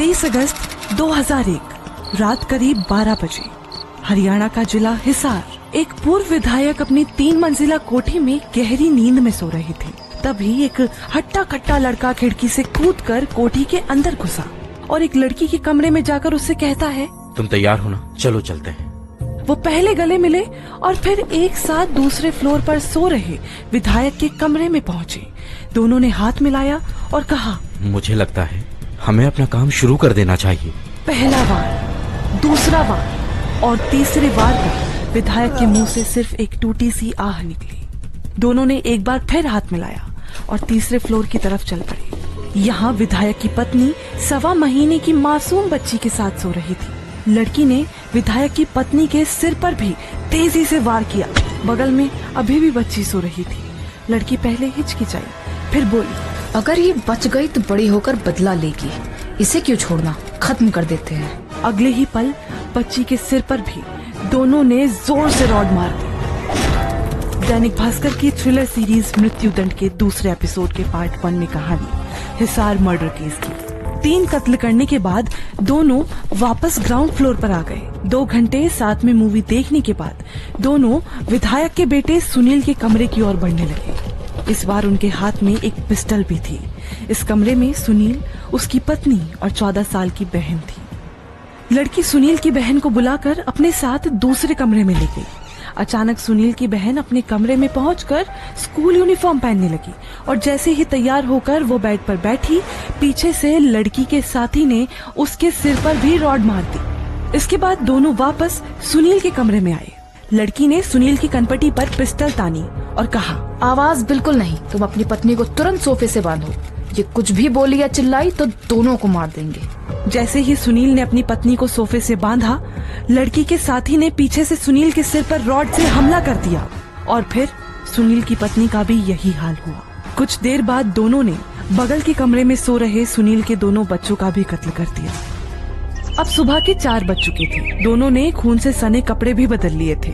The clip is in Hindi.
23 अगस्त 2001 रात करीब 12 बजे हरियाणा का जिला हिसार। एक पूर्व विधायक अपनी 3 मंजिला कोठी में गहरी नींद में सो रहे थे। तभी एक हट्टा कट्टा लड़का खिड़की से कूदकर कोठी के अंदर घुसा और एक लड़की के कमरे में जाकर उससे कहता है, तुम तैयार हो ना, चलो चलते हैं। वो पहले गले मिले और फिर एक साथ दूसरे फ्लोर पर सो रहे विधायक के कमरे में पहुँचे। दोनों ने हाथ मिलाया और कहा, मुझे लगता है हमें अपना काम शुरू कर देना चाहिए। पहला वार, दूसरा वार और तीसरे वार पर विधायक के मुंह से सिर्फ एक टूटी सी आह निकली। दोनों ने एक बार फिर हाथ मिलाया और तीसरे फ्लोर की तरफ चल पड़े। यहाँ विधायक की पत्नी 1.25 महीने की मासूम बच्ची के साथ सो रही थी। लड़की ने विधायक की पत्नी के सिर पर भी तेजी से वार किया। बगल में अभी भी बच्ची सो रही थी। लड़की पहले हिचकिचाई, फिर बोली, अगर ये बच गई तो बड़ी होकर बदला लेगी, इसे क्यों छोड़ना, खत्म कर देते हैं। अगले ही पल बच्ची के सिर पर भी दोनों ने जोर से रॉड मार दी। दैनिक भास्कर की थ्रिलर सीरीज मृत्युदंड के दूसरे एपिसोड के पार्ट 1 में कहानी हिसार मर्डर केस की। 3 कत्ल करने के बाद दोनों वापस ग्राउंड फ्लोर पर आ गए। 2 घंटे साथ में मूवी देखने के बाद दोनों विधायक के बेटे सुनील के कमरे की ओर बढ़ने लगे। इस बार उनके हाथ में एक पिस्टल भी थी। इस कमरे में सुनील, उसकी पत्नी और 14 साल की बहन थी। लड़की सुनील की बहन को बुलाकर अपने साथ दूसरे कमरे में ले गई। अचानक सुनील की बहन अपने कमरे में पहुंचकर स्कूल यूनिफॉर्म पहनने लगी और जैसे ही तैयार होकर वो बेड पर बैठी, पीछे से लड़की के साथी ने उसके सिर पर भी रॉड मार दी। इसके बाद दोनों वापस सुनील के कमरे में आए। लड़की ने सुनील की कनपटी पर पिस्टल तानी और कहा, आवाज बिल्कुल नहीं, तुम अपनी पत्नी को तुरंत सोफे से बांधो। ये कुछ भी बोली या चिल्लाई तो दोनों को मार देंगे। जैसे ही सुनील ने अपनी पत्नी को सोफे से बांधा, लड़की के साथी ने पीछे से सुनील के सिर पर रॉड से हमला कर दिया और फिर सुनील की पत्नी का भी यही हाल हुआ। कुछ देर बाद दोनों ने बगल के कमरे में सो रहे सुनील के दोनों बच्चों का भी कत्ल कर दिया। अब सुबह के 4 बज चुके थे। दोनों ने खून से सने कपड़े भी बदल लिए थे।